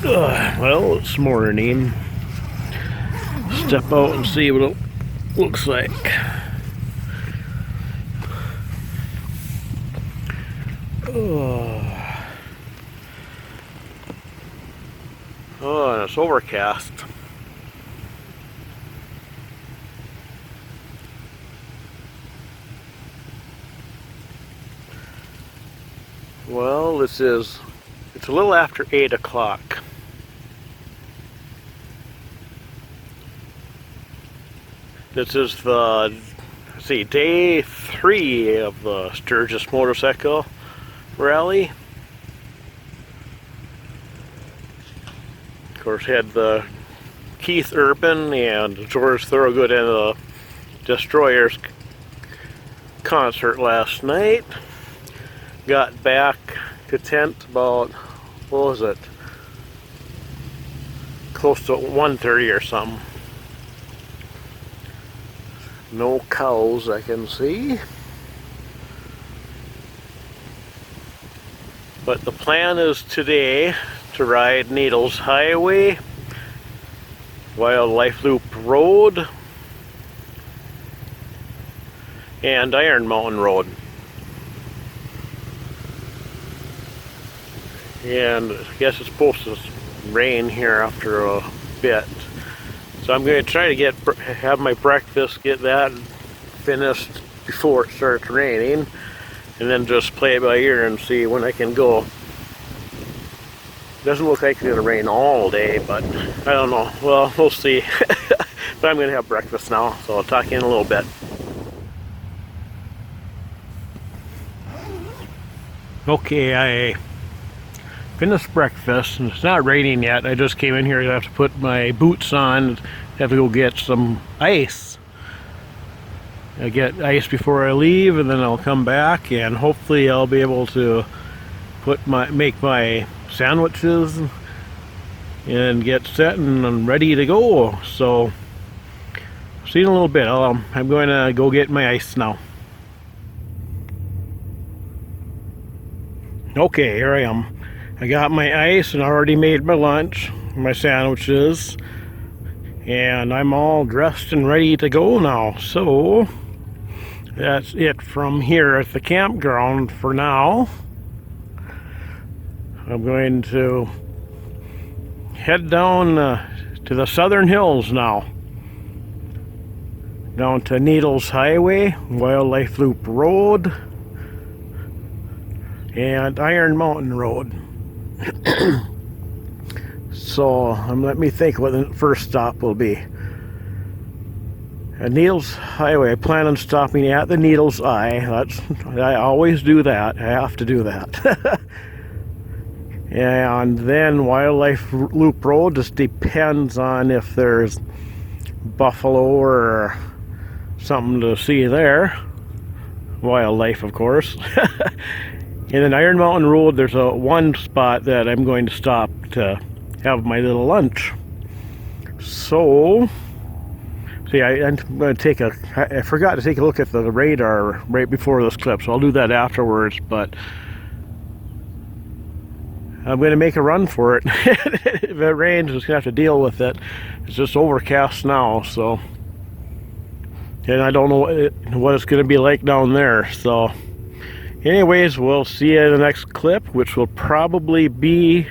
Well, it's morning. Step out and see what it looks like. Oh, and it's overcast. Well, it's a little after 8 o'clock. This is the, let's see, day 3 of the Sturgis motorcycle rally. Of course, had the Keith Urban and George Thorogood and the Destroyers concert last night. Got back to tent about, what was it? Close to 1:30 or something. No cows I can see. But the plan is today to ride Needles Highway, Wildlife Loop Road, and Iron Mountain Road. And I guess it's supposed to rain here after a bit. So I'm going to try to have my breakfast, get that finished before it starts raining, and then just play it by ear and see when I can go. Doesn't look like it's going to rain all day, but I don't know. Well, we'll see. But I'm going to have breakfast now, so I'll talk to you in a little bit. Okay, I finished breakfast, and it's not raining yet. I just came in here. I have to put my boots on. Have to go get some ice. I get ice before I leave, and then I'll come back, and hopefully I'll be able to make my sandwiches and get set and I'm ready to go. So see you in a little bit. I'm going to go get my ice now. Okay, here I am. I got my ice and I already made my lunch, my sandwiches, and I'm all dressed and ready to go now. So that's it from here at the campground for now. I'm going to head down to the Southern Hills now. Down to Needles Highway, Wildlife Loop Road, and Iron Mountain Road. So let me think what the first stop will be. At Needles Highway, I plan on stopping at the Needles Eye. I always do that. I have to do that. And then Wildlife Loop Road just depends on if there's buffalo or something to see there. Wildlife, of course. And then Iron Mountain Road, there's one spot that I'm going to stop to have my little lunch. So, see, I'm going to I forgot to take a look at the radar right before this clip, so I'll do that afterwards, but I'm going to make a run for it. If it rains, I'm just going to have to deal with it. It's just overcast now, so. And I don't know what it's going to be like down there, so. Anyways, we'll see you in the next clip, which will probably be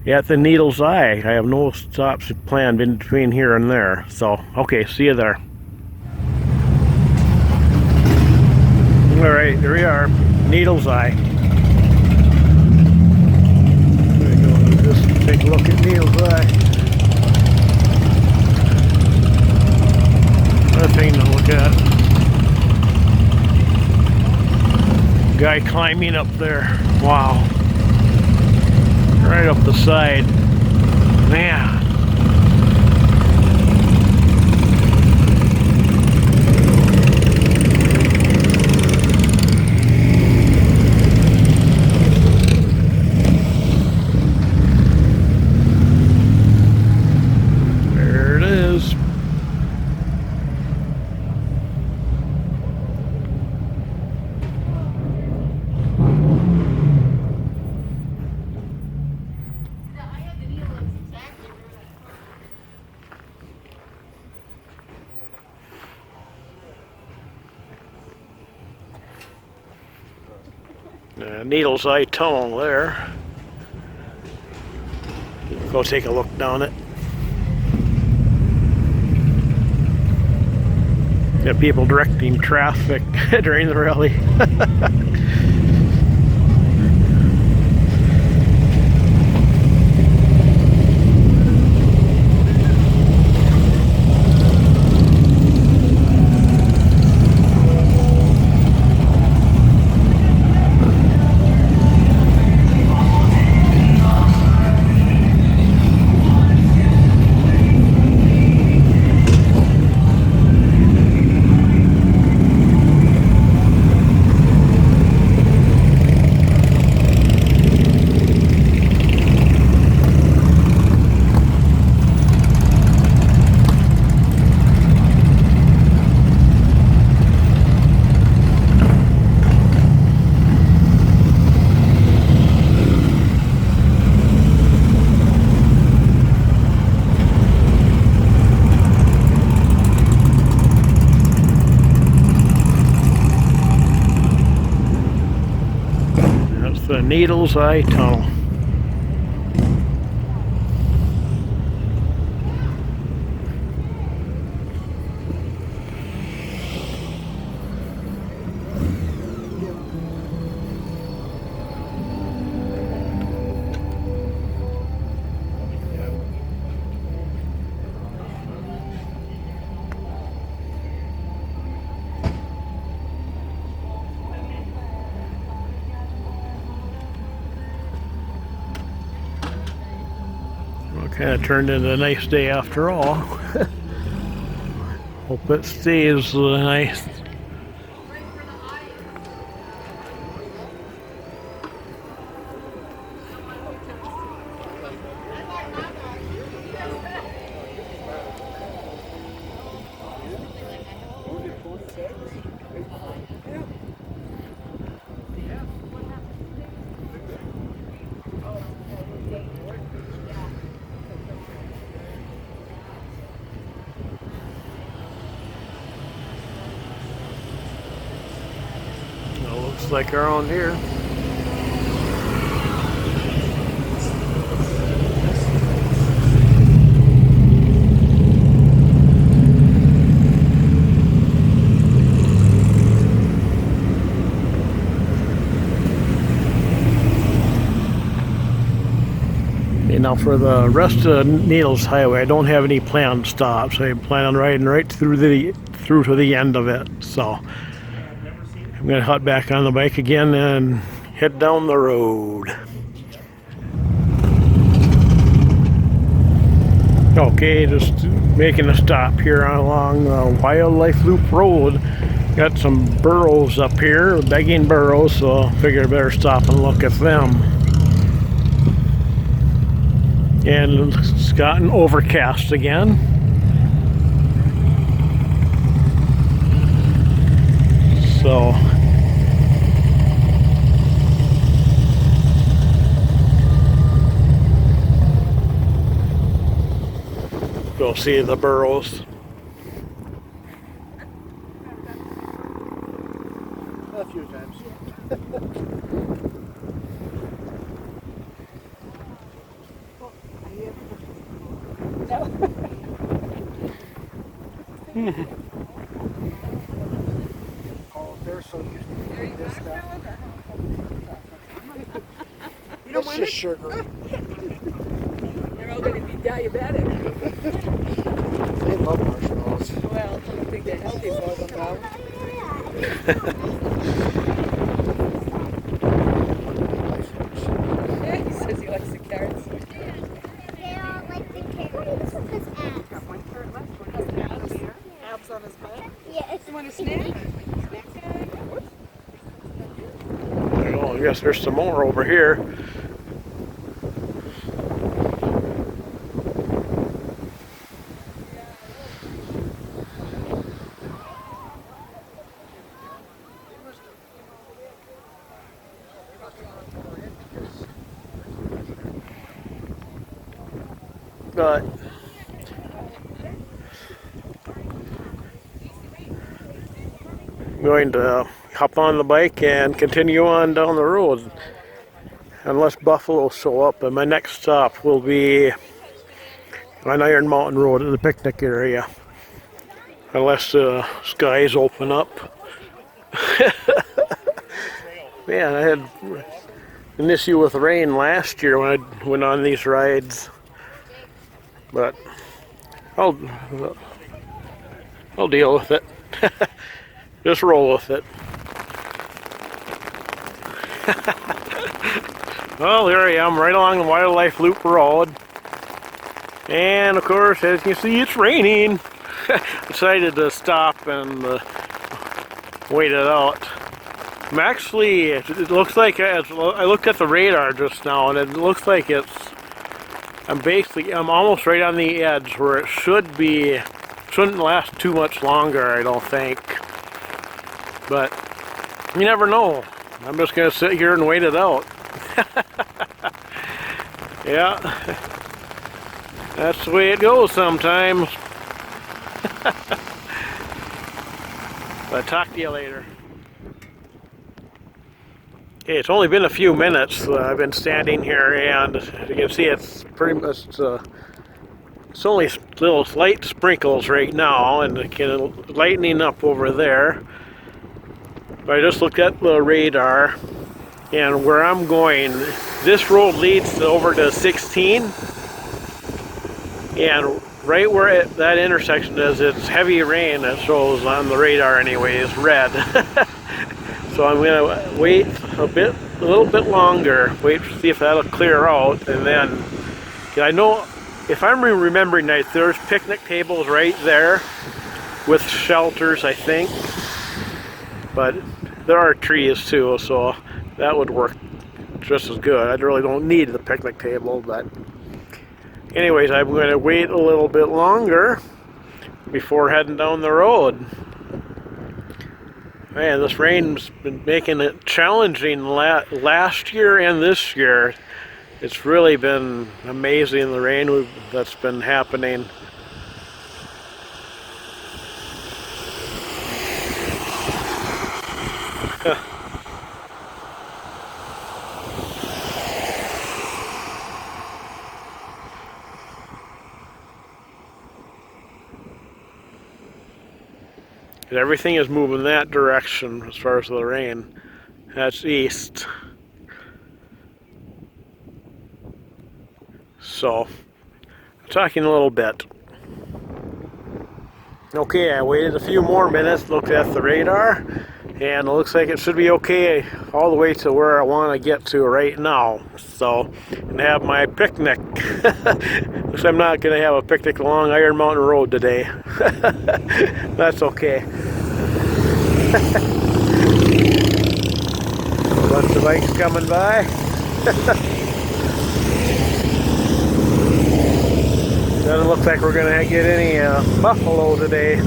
at the Needles Eye. I have no stops planned in between here and there. So, okay, see you there. Alright, here we are, Needles Eye. Just take a look at Needles Eye. Another thing to look at. Guy climbing up there. Wow. Right up the side. Man. There it is. Needle's Eye Tunnel there. Go take a look down it. Got people directing traffic during the rally. The Needle's Eye Tunnel. Kind of turned into a nice day after all. Hope it stays nice. Looks like around here. Now for the rest of Needles Highway, I don't have any planned stops. I plan on riding right through to the end of it. So I'm gonna hop back on the bike again and head down the road. Okay, just making a stop here along Wildlife Loop Road. Got some burros up here, begging burros, so I figured I better stop and look at them. And it's gotten overcast again. So go see the burros. A few times. Oh, they're so used to this stuff. You don't want just sugar. They're all going to be diabetic. They love marshmallows. Well, I don't think they're healthy for them, though. Yeah, he says he likes the carrots. They all like the carrots. This one has One carrot left, one has abs. Abs on his butt. Yes. You want a snack? Well, I guess there's some more over here. But I'm going to hop on the bike and continue on down the road. Unless buffalo show up, and my next stop will be on Iron Mountain Road in the picnic area. Unless the skies open up. Man, I had an issue with rain last year when I went on these rides. But I'll deal with it. Just roll with it. Well, there I am, right along the Wildlife Loop Road. And of course, as you can see, it's raining. Decided to stop and wait it out. I'm actually, it looks like, I looked at the radar just now, and it looks like I'm almost right on the edge where it shouldn't last too much longer, I don't think. But you never know. I'm just going to sit here and wait it out. Yeah, that's the way it goes sometimes. I'll talk to you later. Okay, it's only been a few minutes I've been standing here, and as you can see, it's pretty much it's only little light sprinkles right now, and it's lightening up over there. But I just looked at the radar, and where I'm going, this road leads over to 16, and right where that intersection is, it's heavy rain. It shows on the radar anyways, red. So I'm gonna wait a little bit longer, wait to see if that'll clear out, and then I know, if I'm remembering right, there's picnic tables right there with shelters, I think, but there are trees too, so that would work just as good. I really don't need the picnic table, but anyways, I'm going to wait a little bit longer before heading down the road. Man, this rain's been making it challenging last year and this year. It's really been amazing, the rain that's been happening. Everything is moving that direction as far as the rain. That's east. So, talking a little bit. Okay, I waited a few more minutes, looked at the radar, and it looks like it should be okay all the way to where I want to get to right now. So, and have my picnic. Looks like I'm not going to have a picnic along Iron Mountain Road today. That's okay. A bunch of bikes coming by. Doesn't look like we're going to get any buffalo today.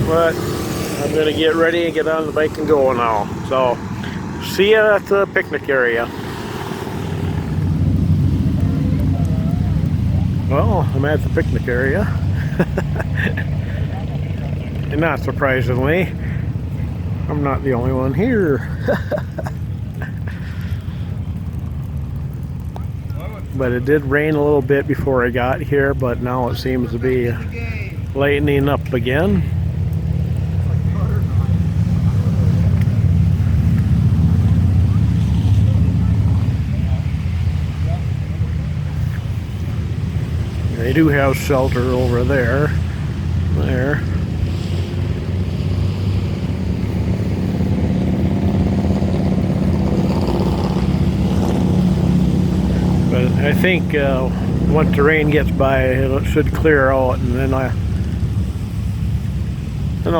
But I'm going to get ready and get on the bike and go now. So, see you at the picnic area. Well, I'm at the picnic area. And not surprisingly, I'm not the only one here. But it did rain a little bit before I got here, but now it seems to be lightening up again. They do have shelter over there. There. But I think once the rain gets by, it should clear out, and then I'll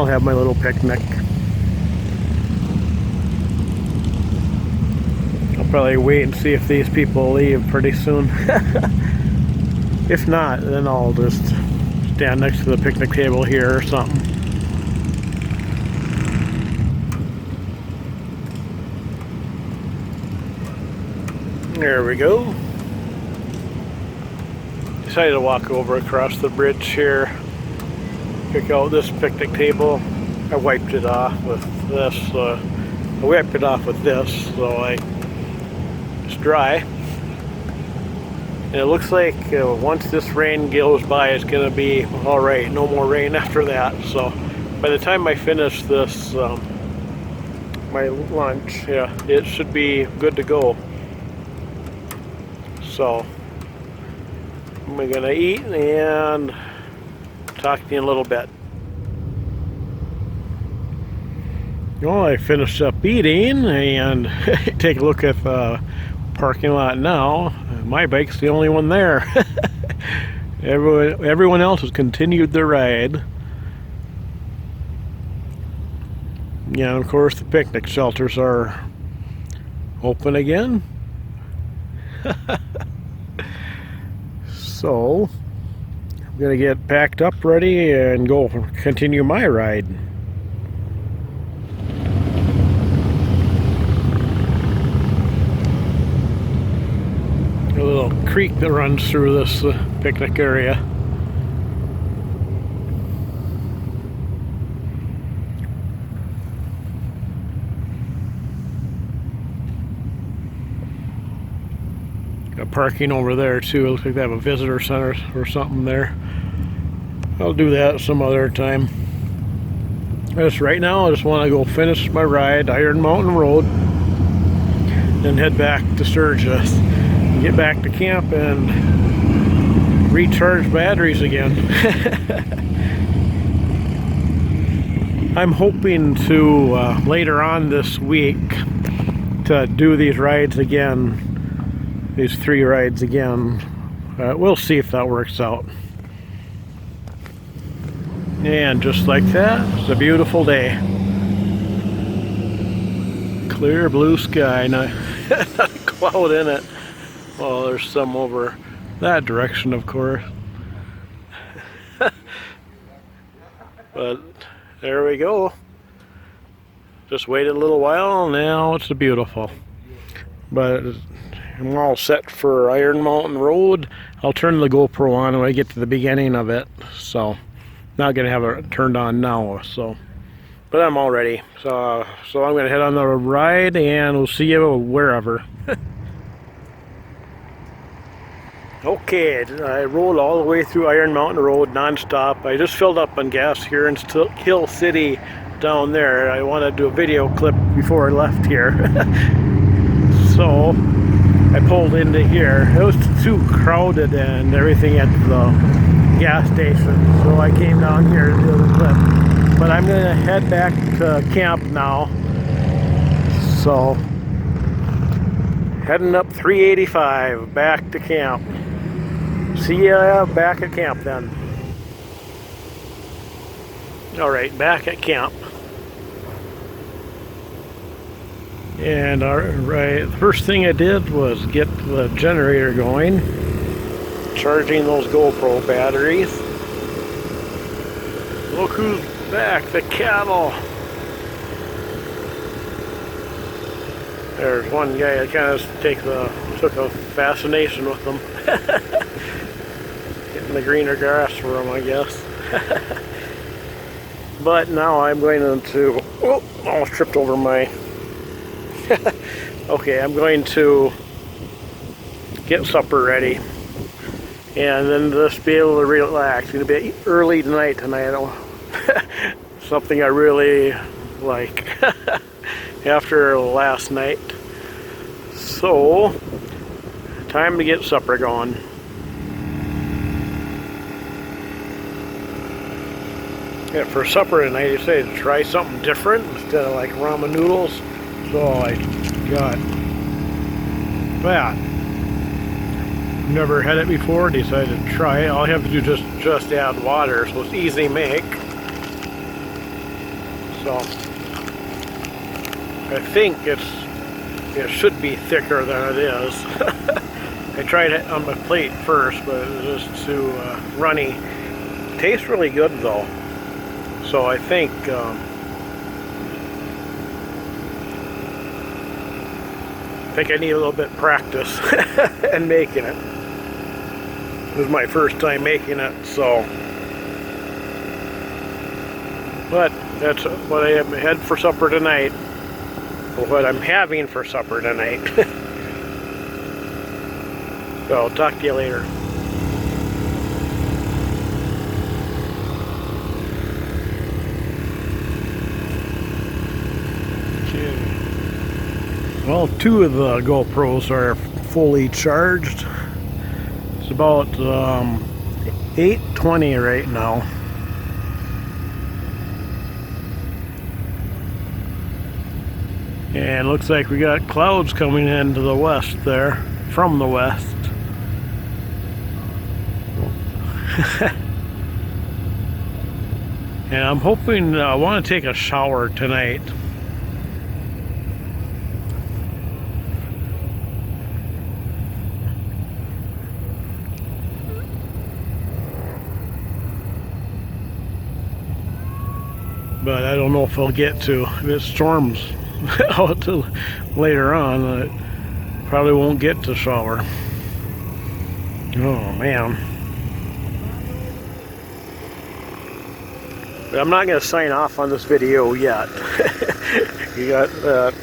have my little picnic. I'll probably wait and see if these people leave pretty soon. If not, then I'll just stand next to the picnic table here or something. There we go. decided to walk over across the bridge here, pick out this picnic table. I wiped it off with this. So it's dry. And it looks like once this rain goes by, it's going to be all right. No more rain after that. So by the time I finish this, my lunch, yeah, it should be good to go. So I'm going to eat and talk to you in a little bit. Well, I finished up eating and take a look at the parking lot now. My bike's the only one there. Everyone else has continued their ride. Yeah, and of course the picnic shelters are open again. So I'm gonna get packed up, ready, and go continue my ride. A little creek that runs through this picnic area. Got parking over there too. It looks like they have a visitor center or something there. I'll do that some other time. Just right now I just want to go finish my ride, Iron Mountain Road, then head back to Sturgis. Get back to camp and recharge batteries again. I'm hoping to later on this week to do these rides again, these 3 rides again. We'll see if that works out. And just like that, it's a beautiful day. Clear blue sky, not a cloud in it. Well, there's some over that direction, of course. But there we go. Just waited a little while, now it's beautiful. But I'm all set for Iron Mountain Road. I'll turn the GoPro on when I get to the beginning of it. So, not gonna have it turned on now. So, but I'm all ready. So I'm gonna head on the ride, and we'll see you wherever. Okay, I rode all the way through Iron Mountain Road non-stop. I just filled up on gas here in Hill City down there. I wanted to do a video clip before I left here. So I pulled into here. It was too crowded and everything at the gas station, so I came down here to do the clip. But I'm going to head back to camp now. So heading up 385 back to camp. See ya back at camp then. Alright, back at camp. And alright, the first thing I did was get the generator going, charging those GoPro batteries. Look who's back, the cattle. There's one guy that kind of took a fascination with them. Getting the greener grass for them, I guess. But now I'm going to, oh, almost tripped over my, okay, I'm going to get supper ready and then just be able to relax. It's going to be early tonight. I don't, something I really like after last night. So, time to get supper going. Yeah, for supper tonight, you say to try something different instead of like ramen noodles. So I got that. Never had it before, decided to try it. All you have to do is just add water, so it's easy to make. So I think it should be thicker than it is. I tried it on my plate first, but it was just too runny. It tastes really good though. So I think I need a little bit of practice in making it. This is my first time making it, so. But that's what I had for supper tonight. Or what I'm having for supper tonight. So I'll talk to you later. Okay. Well, 2 of the GoPros are fully charged. It's about 8:20 right now. And looks like we got clouds coming into the west there, from the west. And I'm hoping, I want to take a shower tonight. But I don't know if I'll get to. If it storms out till later on, I probably won't get to shower. Oh man. But I'm not going to sign off on this video yet. You got that.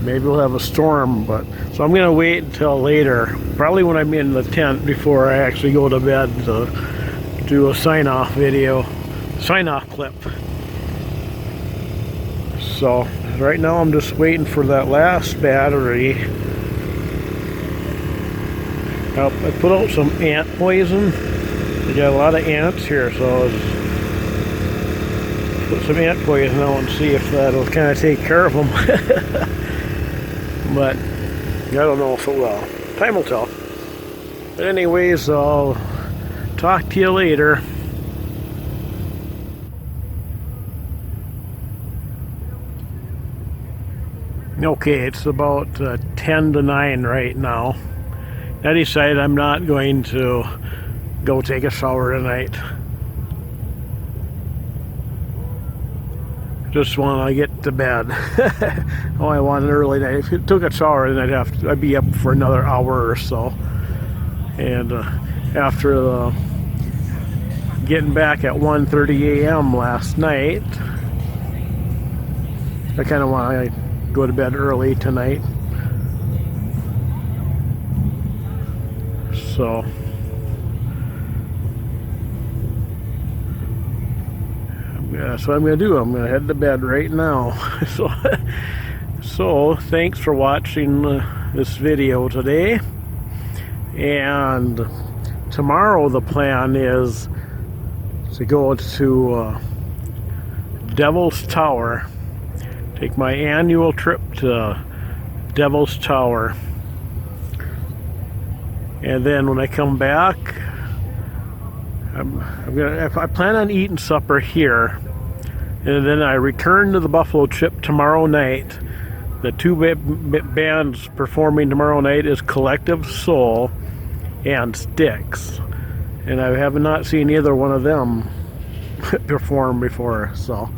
Maybe we'll have a storm, but so I'm going to wait until later, probably when I'm in the tent, before I actually go to bed to do a sign-off video, sign-off clip. So right now I'm just waiting for that last battery. I put out some ant poison. We got a lot of ants here, so I'll put some ant poison out and see if that'll kind of take care of them. But I don't know if it will. Time will tell. But anyways, I'll talk to you later. Okay, it's about 10 to 9 right now. I decided I'm not going to go take a shower tonight. Just want to get to bed. Oh, I want an early night. If it took a shower, then I'd be up for another hour or so. And after getting back at 1:30 a.m. last night, I kind of want to go to bed early tonight. So that's what I'm going to do. I'm going to head to bed right now. So thanks for watching this video today. And tomorrow the plan is to go to Devil's Tower. Take my annual trip to Devil's Tower. And then when I come back, I plan on eating supper here, and then I return to the Buffalo Chip tomorrow night. The 2 bands performing tomorrow night is Collective Soul and Styx, and I have not seen either one of them perform before. So,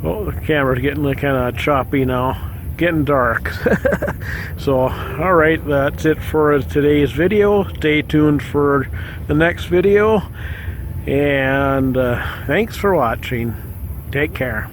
oh, the camera's getting kind of choppy now. Getting dark. So alright, that's it for today's video. Stay tuned for the next video, and thanks for watching. Take care.